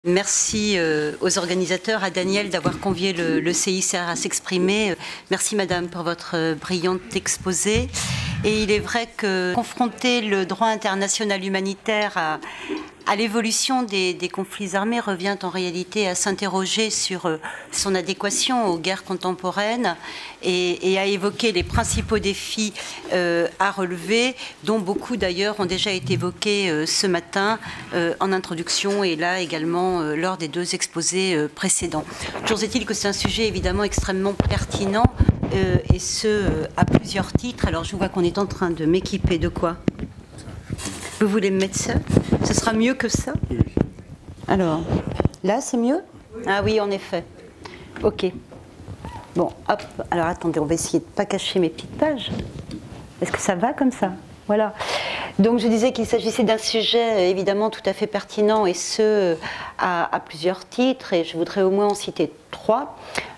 Merci aux organisateurs, à Daniel d'avoir convié le CICR à s'exprimer. Merci Madame pour votre brillante exposé. Et il est vrai que confronter le droit international humanitaire à l'évolution des conflits armés revient en réalité à s'interroger sur son adéquation aux guerres contemporaines et à évoquer les principaux défis à relever, dont beaucoup d'ailleurs ont déjà été évoqués ce matin en introduction et là également lors des deux exposés précédents. Toujours est-il que c'est un sujet évidemment extrêmement pertinent et ce à plusieurs titres. Alors je vois qu'on est en train de m'équiper de quoi ? Vous voulez me mettre ça? Ce sera mieux que ça? Oui. Alors, là, c'est mieux? Ah oui, en effet. Ok. Bon, hop. Alors, attendez, on va essayer de ne pas cacher mes petites pages. Est-ce que ça va comme ça? Voilà. Donc, je disais qu'il s'agissait d'un sujet évidemment tout à fait pertinent et ce, à plusieurs titres. Et je voudrais au moins en citer trois.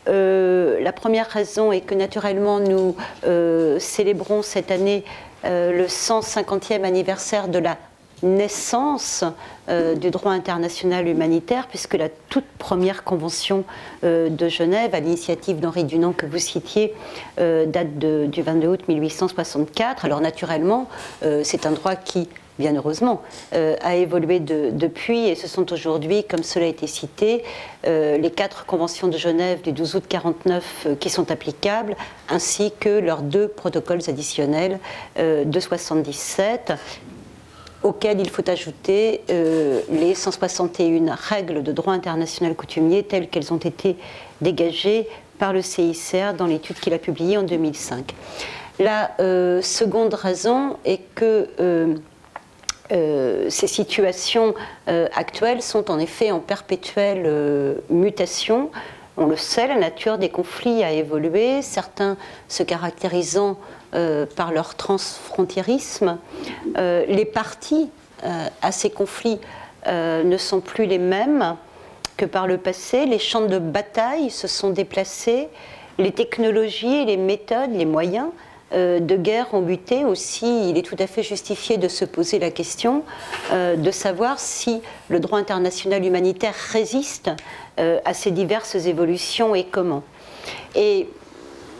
La première raison est que naturellement, nous célébrons cette année le 150e anniversaire de la naissance du droit international humanitaire, puisque la toute première convention de Genève, à l'initiative d'Henri Dunant que vous citiez, date du 22 août 1864. Alors naturellement, c'est un droit qui, bien heureusement, a évolué depuis, et ce sont aujourd'hui, comme cela a été cité, les 4 conventions de Genève du 12 août 1949 qui sont applicables, ainsi que leurs 2 protocoles additionnels de 1977, auxquels il faut ajouter les 161 règles de droit international coutumier telles qu'elles ont été dégagées par le CICR dans l'étude qu'il a publiée en 2005. La seconde raison est que ces situations actuelles sont en effet en perpétuelle mutation. On le sait, la nature des conflits a évolué, certains se caractérisant par leur transfrontiérisme. Les parties à ces conflits ne sont plus les mêmes que par le passé. Les champs de bataille se sont déplacés, les technologies, les méthodes, les moyens de guerre ont muté aussi. Il est tout à fait justifié de se poser la question de savoir si le droit international humanitaire résiste à ces diverses évolutions et comment. Et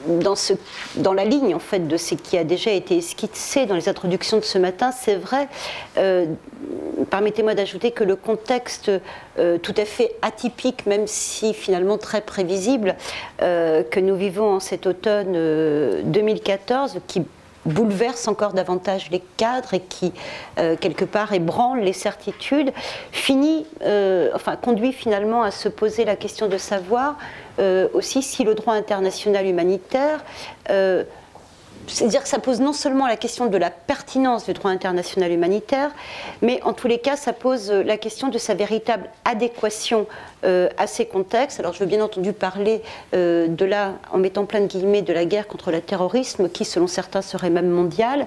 dans la ligne en fait de ce qui a déjà été esquissé dans les introductions de ce matin, c'est vrai, permettez-moi d'ajouter que le contexte tout à fait atypique, même si finalement très prévisible, que nous vivons en cet automne 2014, qui bouleverse encore davantage les cadres et qui, quelque part, ébranle les certitudes, conduit finalement à se poser la question de savoir aussi si le droit international humanitaire, c'est-à-dire que ça pose non seulement la question de la pertinence du droit international humanitaire, mais en tous les cas, ça pose la question de sa véritable adéquation à ces contextes. Alors je veux bien entendu parler en mettant plein de guillemets, de la guerre contre le terrorisme, qui selon certains serait même mondiale.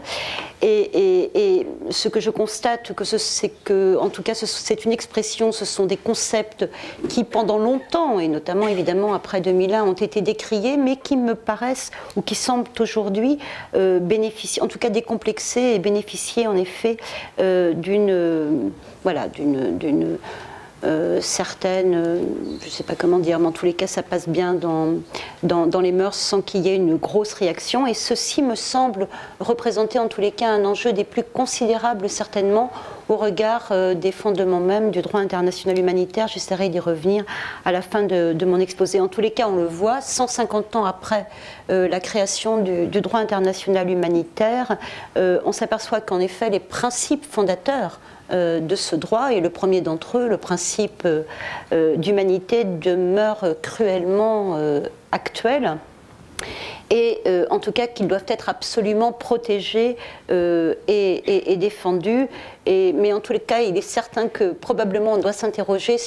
Et ce que je constate, c'est que, en tout cas, c'est une expression, ce sont des concepts qui pendant longtemps, et notamment évidemment après 2001, ont été décriés, mais qui me paraissent, ou qui semblent aujourd'hui bénéficier, en tout cas décomplexer et bénéficier en effet d'une certaine, je ne sais pas comment dire, mais en tous les cas ça passe bien dans les mœurs sans qu'il y ait une grosse réaction, et ceci me semble représenter en tous les cas un enjeu des plus considérables certainement au regard des fondements même du droit international humanitaire. J'essaierai d'y revenir à la fin de mon exposé. En tous les cas, on le voit, 150 ans après la création du droit international humanitaire, on s'aperçoit qu'en effet les principes fondateurs de ce droit, et le premier d'entre eux, le principe d'humanité, demeure cruellement actuel, et en tout cas qu'ils doivent être absolument protégés et défendus. Mais en tous les cas, il est certain que probablement on doit s'interroger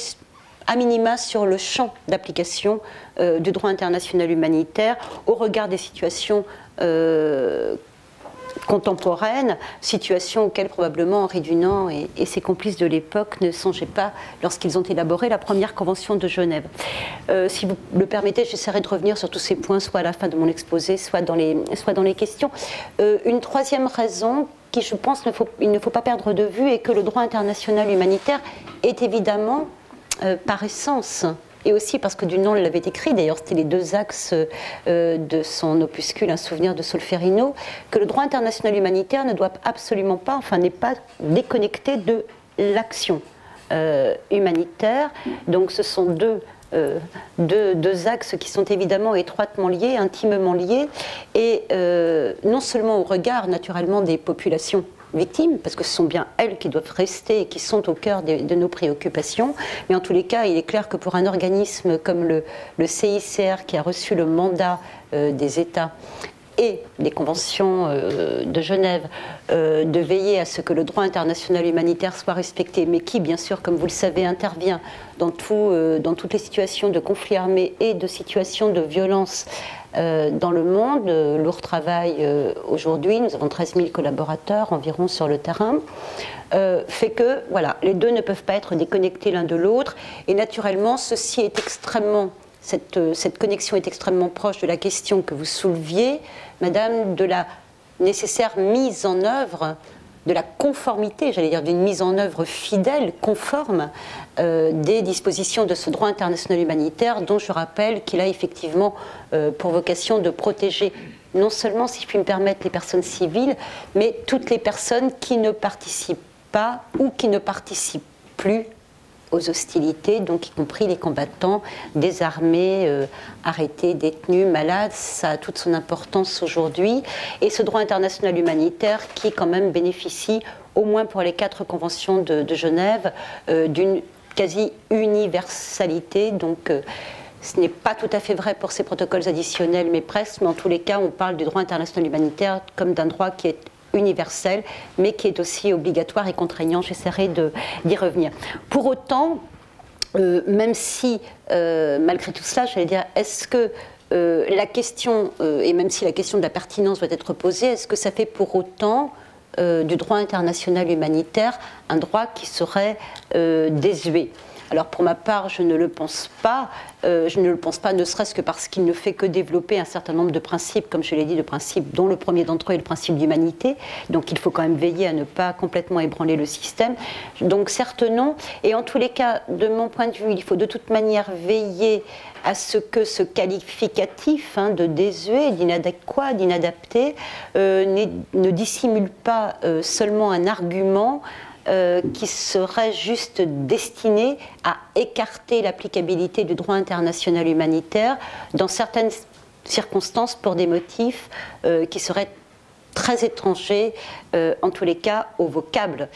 à minima sur le champ d'application du droit international humanitaire au regard des situations contemporaine, situation auquel probablement Henri Dunant et ses complices de l'époque ne songeaient pas lorsqu'ils ont élaboré la première convention de Genève. Si vous le permettez, j'essaierai de revenir sur tous ces points, soit à la fin de mon exposé, soit dans les questions. Une troisième raison qui, je pense, il ne faut pas perdre de vue, est que le droit international humanitaire est évidemment par essence, et aussi parce que Dunant l'avait écrit, d'ailleurs c'était les deux axes de son opuscule Un souvenir de Solferino, que le droit international humanitaire ne doit absolument pas, enfin n'est pas déconnecté de l'action humanitaire. Donc ce sont deux axes qui sont évidemment étroitement liés, intimement liés, et non seulement au regard naturellement des populations victimes, parce que ce sont bien elles qui doivent rester et qui sont au cœur de nos préoccupations, mais en tous les cas, il est clair que pour un organisme comme le CICR, qui a reçu le mandat des États et des conventions de Genève, de veiller à ce que le droit international humanitaire soit respecté, mais qui, bien sûr, comme vous le savez, intervient dans toutes les situations de conflit armé et de situations de violence dans le monde. Lourd travail aujourd'hui, nous avons 13 000 collaborateurs environ sur le terrain, fait que voilà, les deux ne peuvent pas être déconnectés l'un de l'autre, et naturellement, ceci est extrêmement... Cette connexion est extrêmement proche de la question que vous souleviez, Madame, de la nécessaire mise en œuvre, de la conformité, j'allais dire d'une mise en œuvre fidèle, conforme, des dispositions de ce droit international humanitaire, dont je rappelle qu'il a effectivement pour vocation de protéger non seulement, si je puis me permettre, les personnes civiles, mais toutes les personnes qui ne participent pas ou qui ne participent plus aux hostilités, donc y compris les combattants désarmés, arrêtés, détenus, malades. Ça a toute son importance aujourd'hui. Et ce droit international humanitaire qui quand même bénéficie, au moins pour les 4 conventions de Genève, d'une quasi-universalité. Donc ce n'est pas tout à fait vrai pour ces protocoles additionnels, mais presque. Mais en tous les cas, on parle du droit international humanitaire comme d'un droit qui est universel, mais qui est aussi obligatoire et contraignant. J'essaierai d'y revenir. Pour autant, même si, malgré tout cela, j'allais dire, est-ce que la question, et même si la question de la pertinence doit être posée, est-ce que ça fait pour autant du droit international humanitaire un droit qui serait désuet ? Alors pour ma part, je ne le pense pas. Je ne le pense pas, ne serait-ce que parce qu'il ne fait que développer un certain nombre de principes, comme je l'ai dit, de principes dont le premier d'entre eux est le principe d'humanité. Donc il faut quand même veiller à ne pas complètement ébranler le système. Donc certes non. Et en tous les cas, de mon point de vue, il faut de toute manière veiller à ce que ce qualificatif de désuet, d'inadéquat, d'inadapté, ne dissimule pas seulement un argument qui serait juste destiné à écarter l'applicabilité du droit international humanitaire dans certaines circonstances pour des motifs qui seraient très étrangers, en tous les cas, au vocable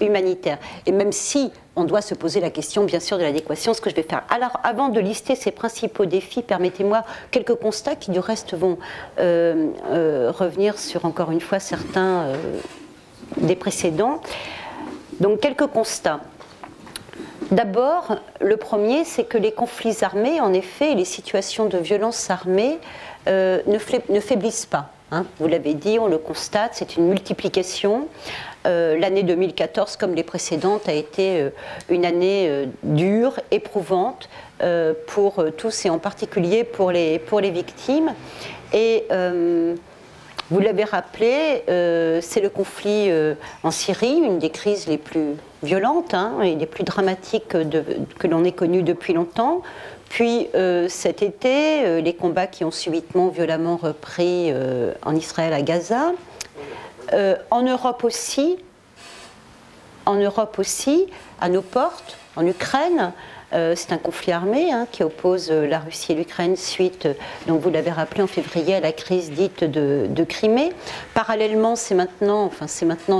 humanitaire. Et même si on doit se poser la question, bien sûr, de l'adéquation, ce que je vais faire. Alors, avant de lister ces principaux défis, permettez-moi quelques constats qui, du reste, vont revenir sur, encore une fois, certains des précédents. Donc, quelques constats. D'abord, le premier, c'est que les conflits armés, en effet, et les situations de violence armée ne faiblissent pas. Vous l'avez dit, on le constate, c'est une multiplication. L'année 2014, comme les précédentes, a été une année dure, éprouvante pour tous et en particulier pour les victimes. Et vous l'avez rappelé, c'est le conflit en Syrie, une des crises les plus violentes et les plus dramatiques que l'on ait connues depuis longtemps. Puis cet été, les combats qui ont subitement violemment repris en Israël à Gaza. En Europe aussi, à nos portes, en Ukraine. C'est un conflit armé qui oppose la Russie et l'Ukraine suite, donc vous l'avez rappelé, en février à la crise dite de Crimée. Parallèlement, c'est maintenant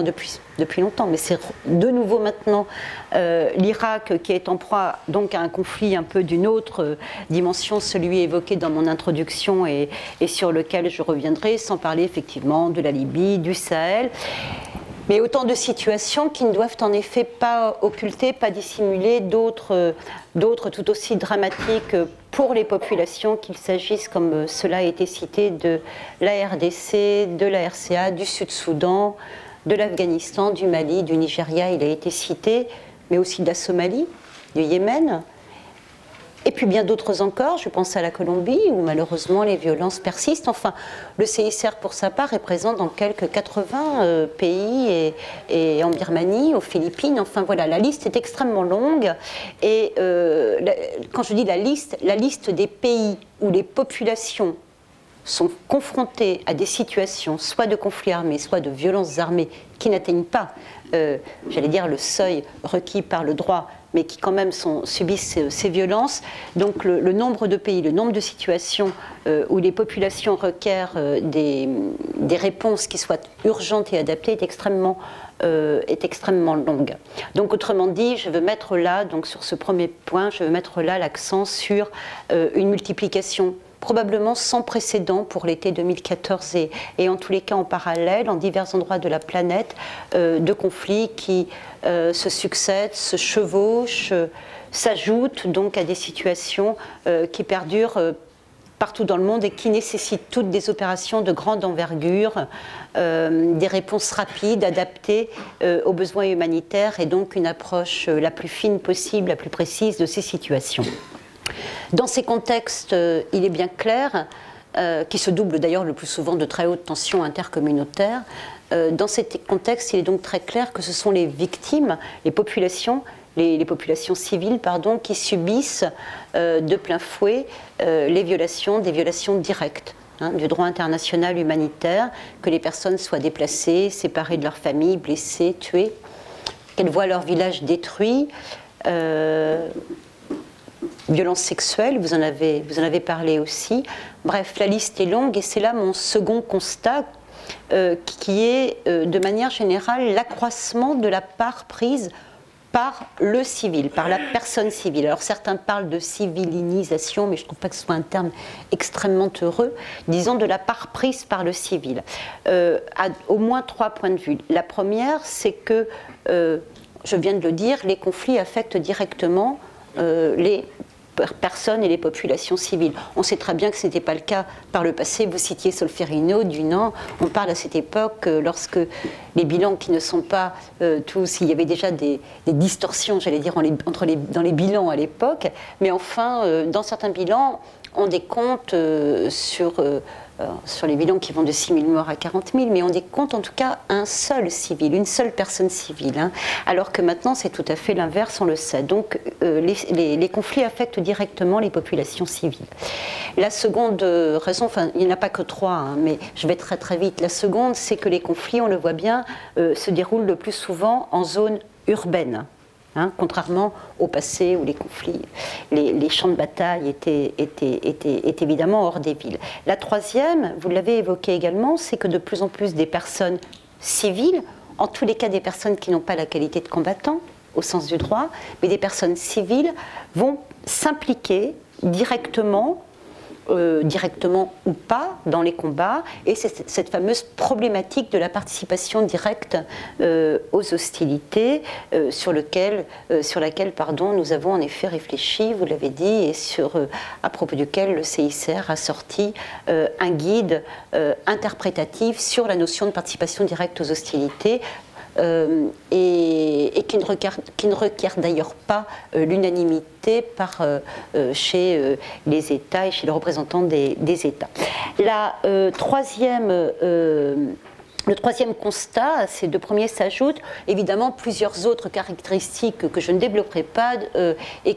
depuis longtemps, mais c'est de nouveau maintenant l'Irak qui est en proie donc à un conflit un peu d'une autre dimension, celui évoqué dans mon introduction et sur lequel je reviendrai, sans parler effectivement de la Libye, du Sahel. Mais autant de situations qui ne doivent en effet pas occulter, pas dissimuler d'autres tout aussi dramatiques pour les populations, qu'il s'agisse, comme cela a été cité, de la RDC, de la RCA, du Sud-Soudan, de l'Afghanistan, du Mali, du Nigeria, il a été cité, mais aussi de la Somalie, du Yémen. Et puis bien d'autres encore, je pense à la Colombie, où malheureusement les violences persistent. Enfin, le CICR, pour sa part, est présent dans quelques 80 pays, et en Birmanie, aux Philippines. Enfin voilà, la liste est extrêmement longue. Et quand je dis la liste des pays où les populations sont confrontées à des situations soit de conflits armés, soit de violences armées qui n'atteignent pas, j'allais dire, le seuil requis par le droit, mais qui quand même subissent ces violences. Donc le nombre de pays, le nombre de situations où les populations requièrent des réponses qui soient urgentes et adaptées est extrêmement longue. Donc autrement dit, je veux mettre là, donc sur ce premier point, je veux mettre là l'accent sur une multiplication probablement sans précédent pour l'été 2014 et en tous les cas en parallèle, en divers endroits de la planète, de conflits qui se succèdent, se chevauchent, s'ajoutent donc à des situations qui perdurent partout dans le monde et qui nécessitent toutes des opérations de grande envergure, des réponses rapides, adaptées aux besoins humanitaires et donc une approche la plus fine possible, la plus précise de ces situations. Dans ces contextes, il est bien clair, qui se doublent d'ailleurs le plus souvent de très hautes tensions intercommunautaires, dans ces contextes, il est donc très clair que ce sont les victimes, les populations civiles, pardon, qui subissent de plein fouet des violations directes du droit international humanitaire, que les personnes soient déplacées, séparées de leur famille, blessées, tuées, qu'elles voient leur village détruit, violences sexuelles, vous en avez parlé aussi. Bref, la liste est longue et c'est là mon second constat qui est de manière générale l'accroissement de la part prise par le civil, par la personne civile. Alors certains parlent de civilinisation, mais je ne trouve pas que ce soit un terme extrêmement heureux. Disons de la part prise par le civil. À au moins 3 points de vue. La première, c'est que, je viens de le dire, les conflits affectent directement les personnes et les populations civiles. On sait très bien que ce n'était pas le cas par le passé. Vous citiez Solferino, Dunant. On parle à cette époque, lorsque les bilans qui ne sont pas tous... Il y avait déjà des distorsions, j'allais dire, dans les bilans à l'époque. Mais enfin, dans certains bilans, on décompte sur les bilans qui vont de 6 000 morts à 40 000, mais on décompte en tout cas un seul civil, une seule personne civile. Hein, alors que maintenant, c'est tout à fait l'inverse, on le sait. Donc, les conflits affectent directement les populations civiles. La seconde raison, enfin, il n'y en a pas que 3, hein, mais je vais très très vite. La seconde, c'est que les conflits, on le voit bien, se déroulent le plus souvent en zone urbaine. Hein, contrairement au passé où les conflits, les champs de bataille étaient évidemment hors des villes. La troisième, vous l'avez évoqué également, c'est que de plus en plus des personnes civiles, en tous les cas des personnes qui n'ont pas la qualité de combattant, au sens du droit, mais des personnes civiles vont s'impliquer directement ou pas dans les combats, et c'est cette fameuse problématique de la participation directe aux hostilités sur laquelle nous avons en effet réfléchi, vous l'avez dit, et à propos duquel le CICR a sorti un guide interprétatif sur la notion de participation directe aux hostilités, et qui ne requiert d'ailleurs pas l'unanimité chez les États et chez les représentants des États. Le troisième constat, ces deux premiers s'ajoutent évidemment plusieurs autres caractéristiques que je ne développerai pas et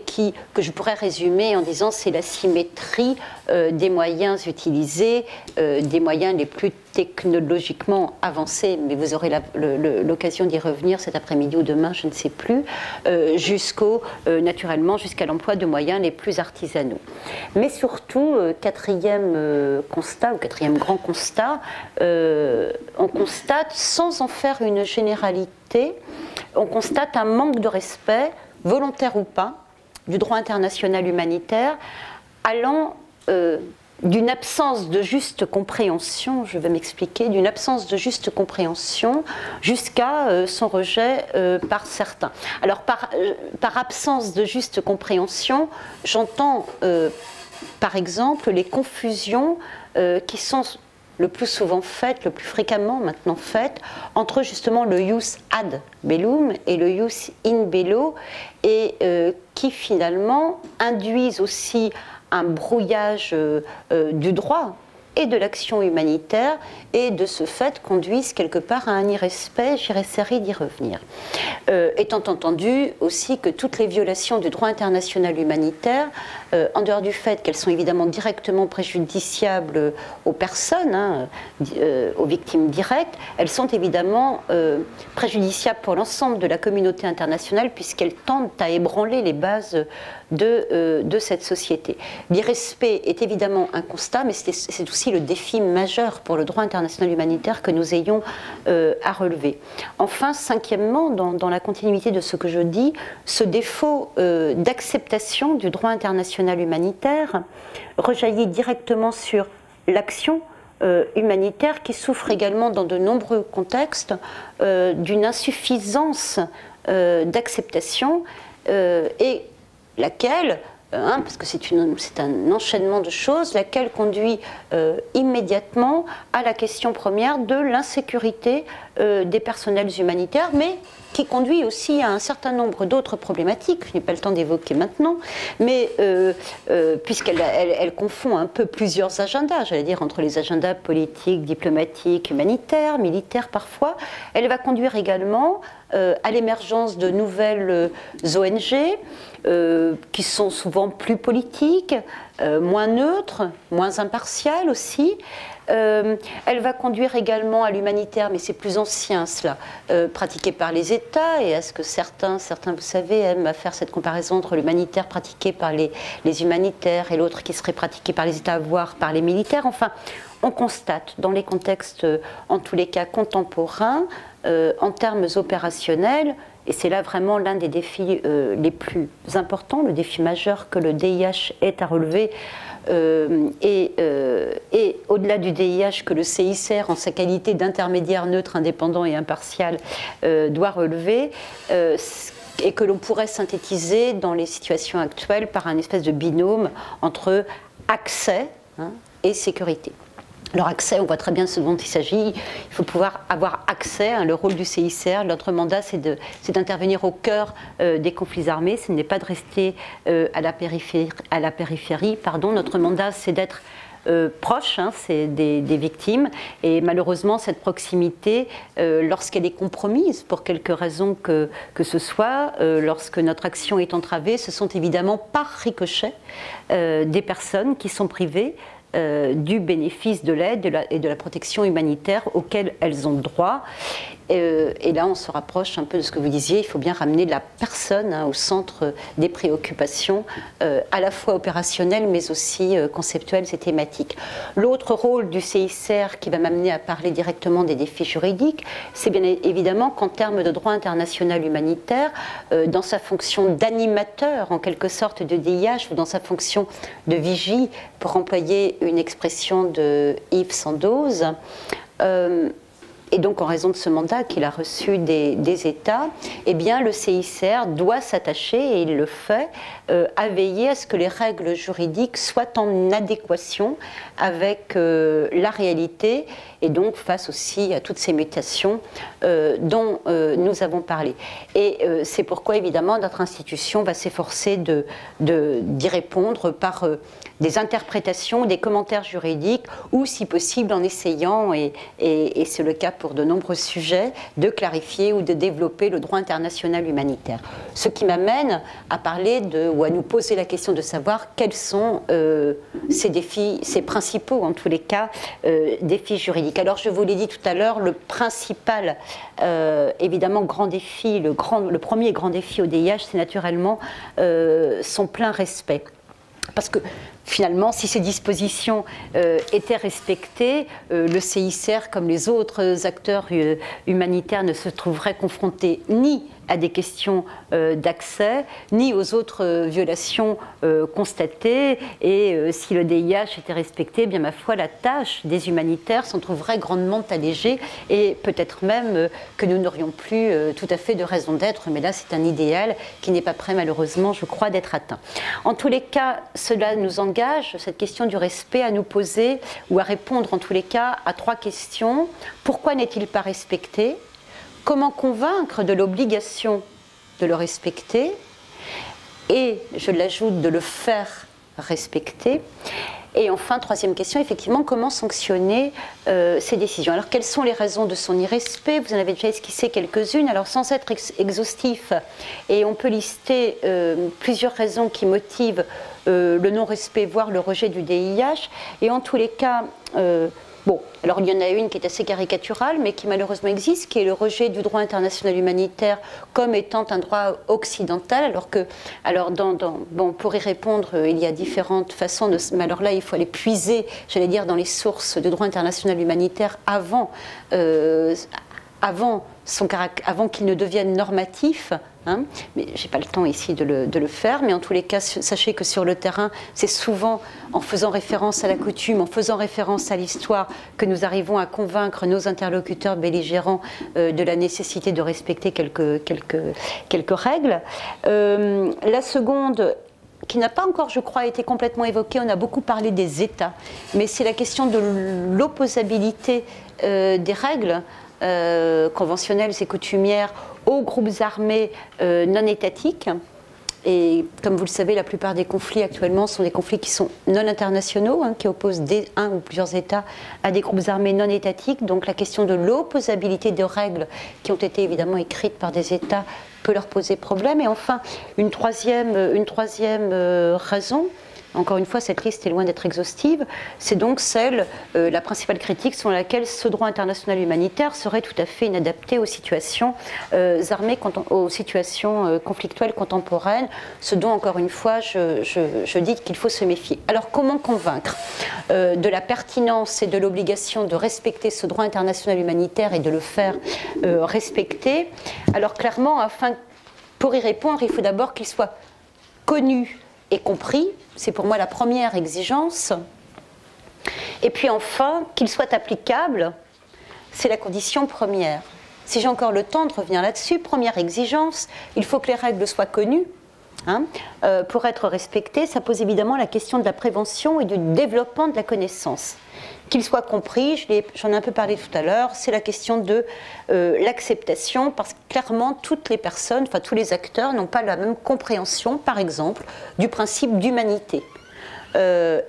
que je pourrais résumer en disant c'est la symétrie des moyens utilisés, des moyens les plus technologiquement avancés, mais vous aurez l'occasion d'y revenir cet après-midi ou demain, je ne sais plus, naturellement jusqu'à l'emploi de moyens les plus artisanaux. Mais surtout, quatrième constat, ou quatrième grand constat, on constate, sans en faire une généralité, on constate un manque de respect, volontaire ou pas, du droit international humanitaire, allant d'une absence de juste compréhension, je vais m'expliquer, d'une absence de juste compréhension jusqu'à son rejet par certains. Alors par absence de juste compréhension, j'entends par exemple les confusions qui sont le plus souvent faite, le plus fréquemment maintenant faite, entre justement le jus ad bellum et le jus in bello, et qui finalement induisent aussi un brouillage du droit et de l'action humanitaire, et de ce fait conduisent quelque part à un irrespect. J'essaierai d'y revenir. Étant entendu aussi que toutes les violations du droit international humanitaire, en dehors du fait qu'elles sont évidemment directement préjudiciables aux personnes, aux victimes directes, elles sont évidemment préjudiciables pour l'ensemble de la communauté internationale, puisqu'elles tendent à ébranler les bases de cette société. L'irrespect est évidemment un constat, mais c'est aussi le défi majeur pour le droit international humanitaire que nous ayons à relever. Enfin, cinquièmement, dans la continuité de ce que je dis, ce défaut d'acceptation du droit international humanitaire rejaillit directement sur l'action humanitaire, qui souffre également dans de nombreux contextes d'une insuffisance d'acceptation, et laquelle, parce que c'est un enchaînement de choses, laquelle conduit immédiatement à la question première de l'insécurité des personnels humanitaires, mais qui conduit aussi à un certain nombre d'autres problématiques, je n'ai pas le temps d'évoquer maintenant, mais puisqu'elle confond un peu plusieurs agendas, j'allais dire entre les agendas politiques, diplomatiques, humanitaires, militaires parfois, elle va conduire également à l'émergence de nouvelles ONG qui sont souvent plus politiques, moins neutres, moins impartiales aussi. Elle va conduire également à l'humanitaire, mais c'est plus ancien cela, pratiqué par les États, et à ce que certains vous savez, aiment à faire cette comparaison entre l'humanitaire pratiqué par les humanitaires et l'autre qui serait pratiqué par les États, voire par les militaires. Enfin, on constate dans les contextes, en tous les cas contemporains, en termes opérationnels, et c'est là vraiment l'un des défis les plus importants, le défi majeur que le DIH est à relever, et au-delà du DIH que le CICR, en sa qualité d'intermédiaire neutre, indépendant et impartial, doit relever, et que l'on pourrait synthétiser dans les situations actuelles par un espèce de binôme entre accès et sécurité. Alors accès, on voit très bien ce dont il s'agit, il faut pouvoir avoir accès, le rôle du CICR, notre mandat c'est d'intervenir au cœur des conflits armés, ce n'est pas de rester à la périphérie, notre mandat c'est d'être proche c'est des victimes, et malheureusement cette proximité, lorsqu'elle est compromise pour quelque raison que ce soit, lorsque notre action est entravée, ce sont évidemment par ricochet des personnes qui sont privées du bénéfice de l'aide et de la protection humanitaire auxquelles elles ont droit. Et là, on se rapproche un peu de ce que vous disiez, il faut bien ramener la personne au centre des préoccupations, à la fois opérationnelles, mais aussi conceptuelles et thématiques. L'autre rôle du CICR qui va m'amener à parler directement des défis juridiques, c'est bien évidemment qu'en termes de droit international humanitaire, dans sa fonction d'animateur, en quelque sorte, de DIH, ou dans sa fonction de vigie, pour employer une expression de Yves Sandoz, et donc en raison de ce mandat qu'il a reçu des États, eh bien le CICR doit s'attacher, et il le fait, à veiller à ce que les règles juridiques soient en adéquation avec la réalité, et donc face aussi à toutes ces mutations dont nous avons parlé. Et c'est pourquoi évidemment notre institution va s'efforcer d'y répondre par des interprétations, des commentaires juridiques, ou si possible en essayant, et c'est le cas pour de nombreux sujets, de clarifier ou de développer le droit international humanitaire. Ce qui m'amène à parler ou à nous poser la question de savoir quels sont ces défis, ces principaux en tous les cas, défis juridiques. Alors je vous l'ai dit tout à l'heure, le principal, évidemment, grand défi, le premier grand défi au DIH, c'est naturellement son plein respect. Parce que finalement, si ces dispositions étaient respectées, le CICR, comme les autres acteurs humanitaires, ne se trouverait confronté ni à des questions d'accès, ni aux autres violations constatées. Et si le DIH était respecté, eh bien ma foi, la tâche des humanitaires s'en trouverait grandement allégée, et peut-être même que nous n'aurions plus tout à fait de raison d'être, mais là c'est un idéal qui n'est pas prêt malheureusement, je crois, d'être atteint. En tous les cas, cela nous engage, cette question du respect, à nous poser ou à répondre en tous les cas à 3 questions. Pourquoi n'est-il pas respecté? Comment convaincre de l'obligation de le respecter? Et, je l'ajoute, de le faire respecter. Et enfin, 3e question, effectivement, comment sanctionner ces décisions? Alors, quelles sont les raisons de son irrespect? Vous en avez déjà esquissé quelques-unes, alors sans être exhaustif, et on peut lister plusieurs raisons qui motivent le non-respect, voire le rejet du DIH, et en tous les cas, bon, alors il y en a une qui est assez caricaturale, mais qui malheureusement existe, qui est le rejet du droit international humanitaire comme étant un droit occidental, alors que, bon, pour y répondre, il y a différentes façons, mais alors là, il faut aller puiser, j'allais dire, dans les sources de droit international humanitaire avant qu'il ne devienne normatif. Hein, mais je n'ai pas le temps ici de le faire, mais en tous les cas, sachez que sur le terrain, c'est souvent en faisant référence à la coutume, en faisant référence à l'histoire, que nous arrivons à convaincre nos interlocuteurs belligérants de la nécessité de respecter quelques règles. La seconde, qui n'a pas encore, je crois, été complètement évoquée, on a beaucoup parlé des États, mais c'est la question de l'opposabilité des règles conventionnelles et coutumières aux groupes armés non étatiques. Et comme vous le savez, la plupart des conflits actuellement sont des conflits qui sont non internationaux, hein, qui opposent un ou plusieurs États à des groupes armés non étatiques. Donc la question de l'opposabilité de règles qui ont été évidemment écrites par des États peut leur poser problème. Et enfin, une troisième raison, encore une fois, cette liste est loin d'être exhaustive, c'est donc celle, la principale critique, selon laquelle ce droit international humanitaire serait tout à fait inadapté aux situations armées, aux situations conflictuelles contemporaines, ce dont, encore une fois, je dis qu'il faut se méfier. Alors, comment convaincre de la pertinence et de l'obligation de respecter ce droit international humanitaire et de le faire respecter? Alors, clairement, pour y répondre, il faut d'abord qu'il soit connu et compris, c'est pour moi la première exigence. Et puis enfin, qu'il soit applicable, c'est la condition première. Si j'ai encore le temps de revenir là-dessus, première exigence, il faut que les règles soient connues. Hein, pour être respectées, ça pose évidemment la question de la prévention et du développement de la connaissance. Qu'il soit compris, j'en ai un peu parlé tout à l'heure, c'est la question de l'acceptation, parce que clairement, toutes les personnes, enfin tous les acteurs n'ont pas la même compréhension, par exemple, du principe d'humanité.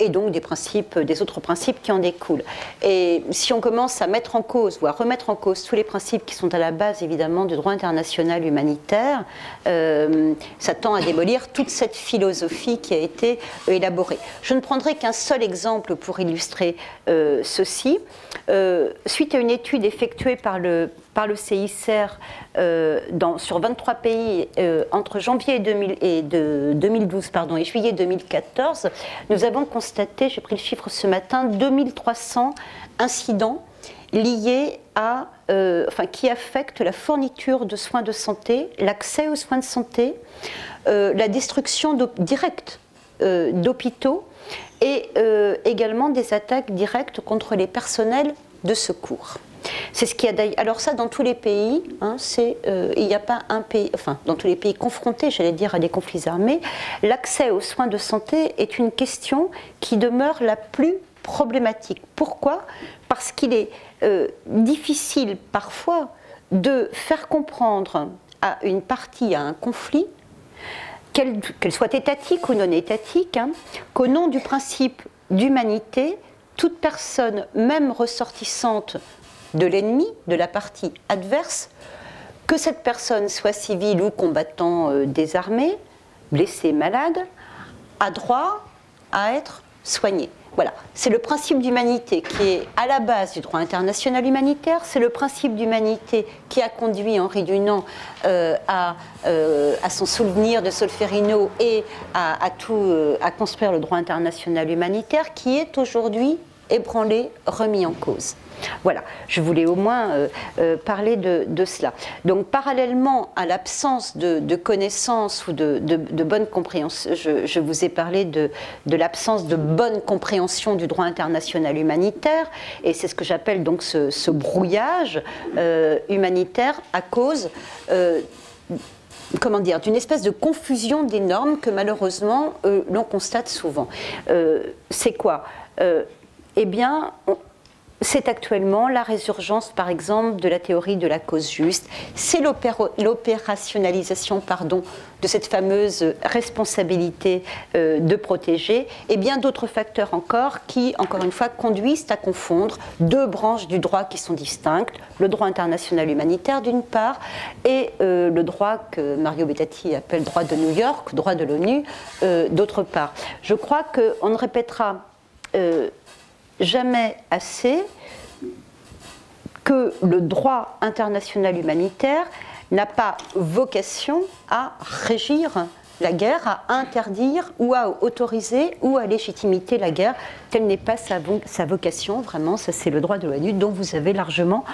Et donc des autres principes qui en découlent. Et si on commence à mettre en cause ou à remettre en cause tous les principes qui sont à la base évidemment du droit international humanitaire, ça tend à démolir toute cette philosophie qui a été élaborée. Je ne prendrai qu'un seul exemple pour illustrer ceci. Suite à une étude effectuée par le CICR sur 23 pays entre janvier 2012 et juillet 2014, nous avons constaté, j'ai pris le chiffre ce matin, 2300 incidents liés à, qui affectent la fourniture de soins de santé, l'accès aux soins de santé, la destruction directe d'hôpitaux et également des attaques directes contre les personnels de secours. C'est ce qui a d'ailleurs. Alors ça, dans tous les pays, hein, il n'y a pas un pays, enfin, dans tous les pays confrontés, j'allais dire, à des conflits armés, l'accès aux soins de santé est une question qui demeure la plus problématique. Pourquoi? Parce qu'il est difficile parfois de faire comprendre à une partie, à un conflit, qu'elle soit étatique ou non étatique, hein, qu'au nom du principe d'humanité, toute personne, même ressortissante de l'ennemi, de la partie adverse, que cette personne soit civile ou combattant des armées, blessé, malade, a droit à être soigné. Voilà, c'est le principe d'humanité qui est à la base du droit international humanitaire, c'est le principe d'humanité qui a conduit Henri Dunant à son souvenir de Solferino et à construire le droit international humanitaire qui est aujourd'hui ébranlé, remis en cause. Voilà, je voulais au moins parler de cela. Donc parallèlement à l'absence de connaissances ou de bonne compréhension, je vous ai parlé de l'absence de bonne compréhension du droit international humanitaire, et c'est ce que j'appelle donc ce brouillage humanitaire à cause comment dire, d'une espèce de confusion des normes que malheureusement l'on constate souvent. C'est quoi eh bien, c'est actuellement la résurgence, par exemple, de la théorie de la cause juste. C'est l'opérationnalisation, de cette fameuse responsabilité de protéger, et bien d'autres facteurs encore qui, encore une fois, conduisent à confondre deux branches du droit qui sont distinctes, le droit international humanitaire d'une part, et le droit que Mario Bettati appelle droit de New York, droit de l'ONU, d'autre part. Je crois qu'on ne répétera jamais assez que le droit international humanitaire n'a pas vocation à régir la guerre, à interdire ou à autoriser ou à légitimer la guerre. Telle n'est pas sa vocation, vraiment, ça c'est le droit de l'ONU dont vous avez largement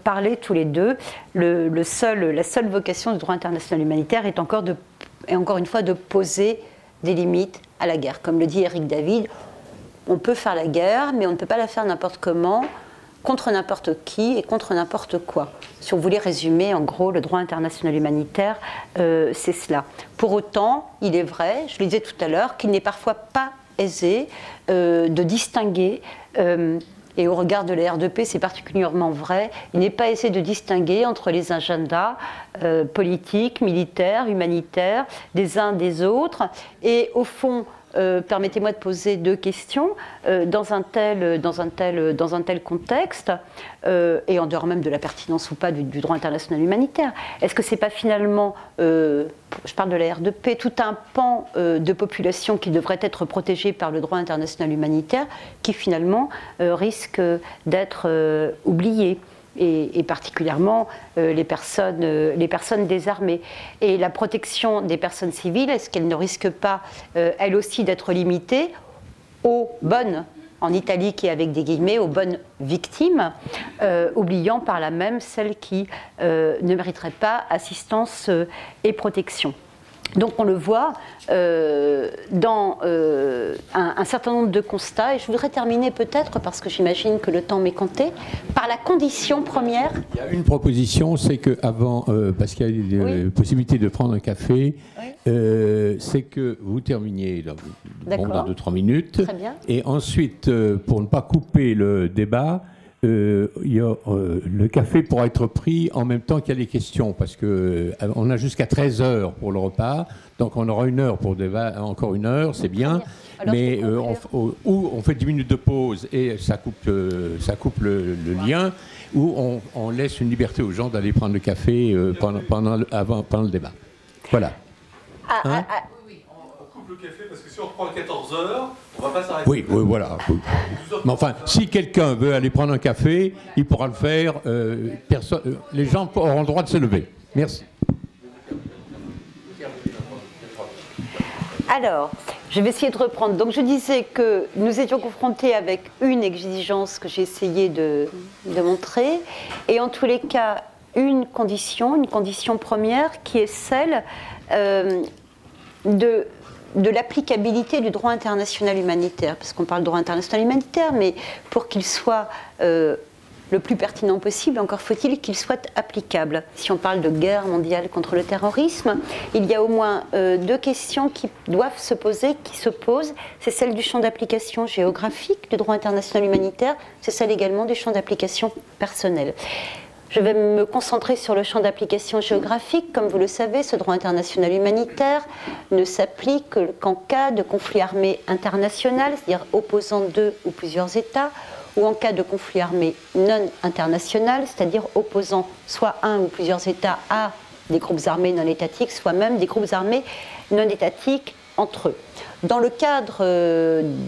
parlé tous les deux. La seule vocation du droit international humanitaire est encore une fois de poser des limites à la guerre. Comme le dit Éric David, on peut faire la guerre, mais on ne peut pas la faire n'importe comment, contre n'importe qui et contre n'importe quoi. Si on voulait résumer, en gros, le droit international humanitaire, c'est cela. Pour autant, il est vrai, je le disais tout à l'heure, qu'il n'est parfois pas aisé de distinguer, et au regard de la RDP, c'est particulièrement vrai, il n'est pas aisé de distinguer entre les agendas politiques, militaires, humanitaires, des uns des autres, et au fond, permettez-moi de poser deux questions. Dans un tel contexte, et en dehors même de la pertinence ou pas du droit international humanitaire, est-ce que ce n'est pas finalement, je parle de la R2P, tout un pan de population qui devrait être protégé par le droit international humanitaire qui finalement risque d'être oublié ? Et particulièrement les personnes désarmées. Et la protection des personnes civiles, est-ce qu'elle ne risque pas, elle aussi, d'être limitée aux bonnes, en italique et avec des guillemets, aux bonnes victimes, oubliant par là même celles qui ne mériteraient pas assistance et protection. Donc on le voit dans un certain nombre de constats, et je voudrais terminer peut-être, parce que j'imagine que le temps m'est compté, par la condition première. Il y a une proposition, c'est qu'avant, parce qu'il y a une possibilité de prendre un café, c'est que vous terminiez dans 2-3 minutes. Très bien. Et ensuite, pour ne pas couper le débat, le café pourra être pris en même temps qu'il y a les questions, parce qu'on a jusqu'à 13 heures pour le repas, donc on aura 1 heure pour débat, encore 1 heure, c'est bien. Alors, mais on fait 10 minutes de pause et ça coupe le lien, ou on laisse une liberté aux gens d'aller prendre le café pendant le débat. Voilà. Le café, parce que si on reprend à 14 heures, on ne va pas s'arrêter. Oui, voilà. Mais enfin, si quelqu'un veut aller prendre un café, il pourra le faire. Les gens auront le droit de se lever. Merci. Alors, je vais essayer de reprendre. Donc, je disais que nous étions confrontés avec une exigence que j'ai essayé de montrer, et en tous les cas, une condition première, qui est celle de l'applicabilité du droit international humanitaire, parce qu'on parle de droit international humanitaire, mais pour qu'il soit le plus pertinent possible, encore faut-il qu'il soit applicable. Si on parle de guerre mondiale contre le terrorisme, il y a au moins deux questions qui doivent se poser, qui se posent. C'est celle du champ d'application géographique du droit international humanitaire, c'est celle également du champ d'application personnel. Je vais me concentrer sur le champ d'application géographique. Comme vous le savez, ce droit international humanitaire ne s'applique qu'en cas de conflit armé international, c'est-à-dire opposant deux ou plusieurs États, ou en cas de conflit armé non international, c'est-à-dire opposant soit un ou plusieurs États à des groupes armés non étatiques, soit même des groupes armés non étatiques entre eux. Dans le cadre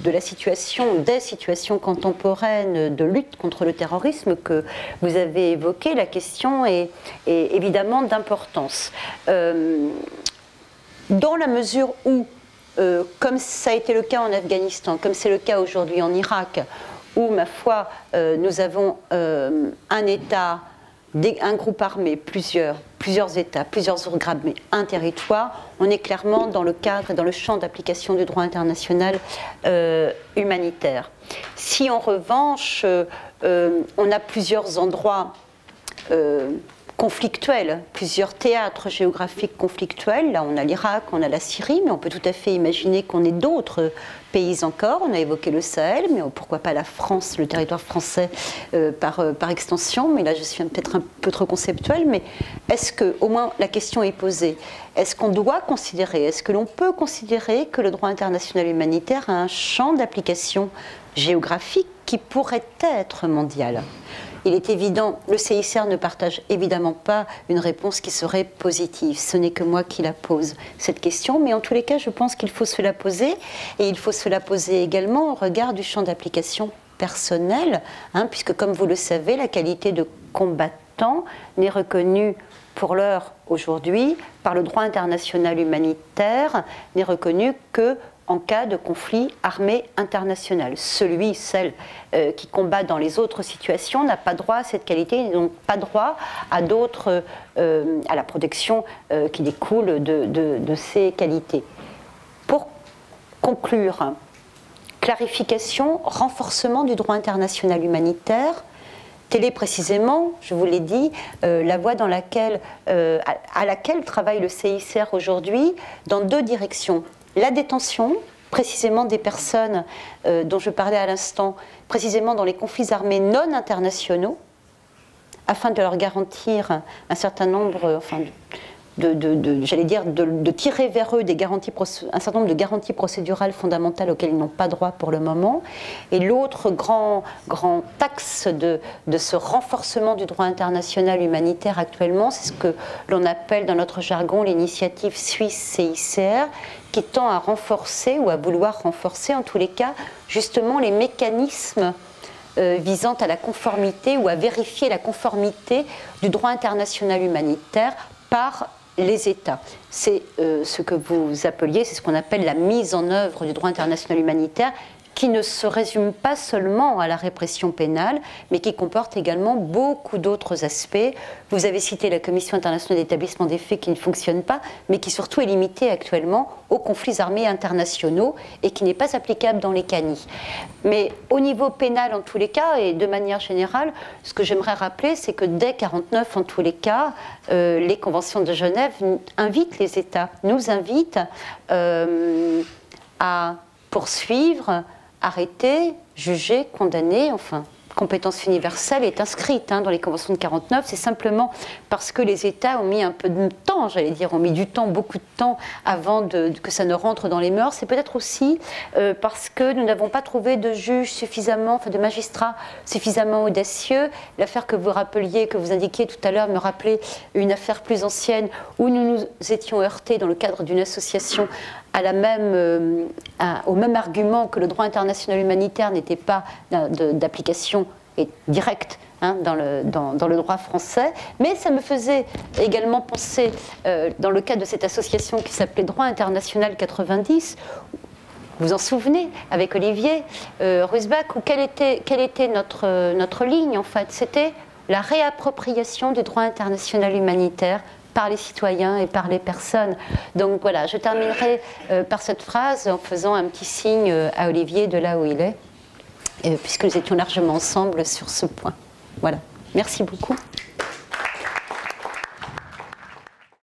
des situations contemporaines de lutte contre le terrorisme que vous avez évoqué, la question est évidemment d'importance. Dans la mesure où, comme ça a été le cas en Afghanistan, comme c'est le cas aujourd'hui en Irak, où, ma foi, nous avons un État, un groupe armé, plusieurs États, plusieurs organes, mais un territoire, on est clairement dans le cadre et dans le champ d'application du droit international humanitaire. Si en revanche, on a plusieurs endroits conflictuels, plusieurs théâtres géographiques conflictuels, là on a l'Irak, on a la Syrie, mais on peut tout à fait imaginer qu'on ait d'autres pays encore. On a évoqué le Sahel, mais pourquoi pas la France, le territoire français par extension, mais là je suis peut-être un peu trop conceptuelle, mais est-ce que, au moins la question est posée, est-ce qu'on doit considérer, est-ce que l'on peut considérer que le droit international humanitaire a un champ d'application géographique qui pourrait être mondial? Il est évident, le CICR ne partage évidemment pas une réponse qui serait positive. Ce n'est que moi qui la pose, cette question. Mais en tous les cas, je pense qu'il faut se la poser. Et il faut se la poser également au regard du champ d'application personnel. Puisque, comme vous le savez, la qualité de combattant n'est reconnue pour l'heure, aujourd'hui, par le droit international humanitaire, n'est reconnue que en cas de conflit armé international. Celle qui combat dans les autres situations n'a pas droit à cette qualité, et donc pas droit à d'autres, à la protection qui découle de ces qualités. Pour conclure, clarification, renforcement du droit international humanitaire, telle est précisément, je vous l'ai dit, la voie à laquelle travaille le CICR aujourd'hui, dans deux directions. La détention, précisément des personnes dont je parlais à l'instant, précisément dans les conflits armés non internationaux, afin de leur garantir un certain nombre, j'allais dire, de tirer vers eux un certain nombre de garanties procédurales fondamentales auxquelles ils n'ont pas droit pour le moment. Et l'autre grand axe de ce renforcement du droit international humanitaire actuellement, c'est ce que l'on appelle dans notre jargon l'initiative suisse CICR, qui tend à renforcer ou à vouloir renforcer en tous les cas justement les mécanismes visant à la conformité ou à vérifier la conformité du droit international humanitaire par les États. C'est ce que vous appeliez, c'est ce qu'on appelle la mise en œuvre du droit international humanitaire, qui ne se résume pas seulement à la répression pénale, mais qui comporte également beaucoup d'autres aspects. Vous avez cité la Commission internationale d'établissement des faits qui ne fonctionne pas, mais qui surtout est limitée actuellement aux conflits armés internationaux et qui n'est pas applicable dans les CANI. Mais au niveau pénal, en tous les cas, et de manière générale, ce que j'aimerais rappeler, c'est que dès 1949, en tous les cas, les conventions de Genève invitent les États, nous invitent à poursuivre, arrêter, juger, condamner, enfin, compétence universelle est inscrite dans les conventions de 49. C'est simplement parce que les États ont mis un peu de temps, j'allais dire, ont mis du temps, beaucoup de temps avant que ça ne rentre dans les mœurs. C'est peut-être aussi parce que nous n'avons pas trouvé de juges suffisamment, enfin de magistrats suffisamment audacieux. L'affaire que vous rappeliez, que vous indiquiez tout à l'heure, me rappelait une affaire plus ancienne où nous nous étions heurtés dans le cadre d'une association au même argument que le droit international humanitaire n'était pas d'application directe dans le droit français, mais ça me faisait également penser, dans le cadre de cette association qui s'appelait Droit International 90, vous vous en souvenez, avec Olivier Rusbach, où quelle était notre ligne en fait? C'était la réappropriation du droit international humanitaire par les citoyens et par les personnes. Donc voilà, je terminerai par cette phrase en faisant un petit signe à Olivier de là où il est, puisque nous étions largement ensemble sur ce point. Voilà. Merci beaucoup.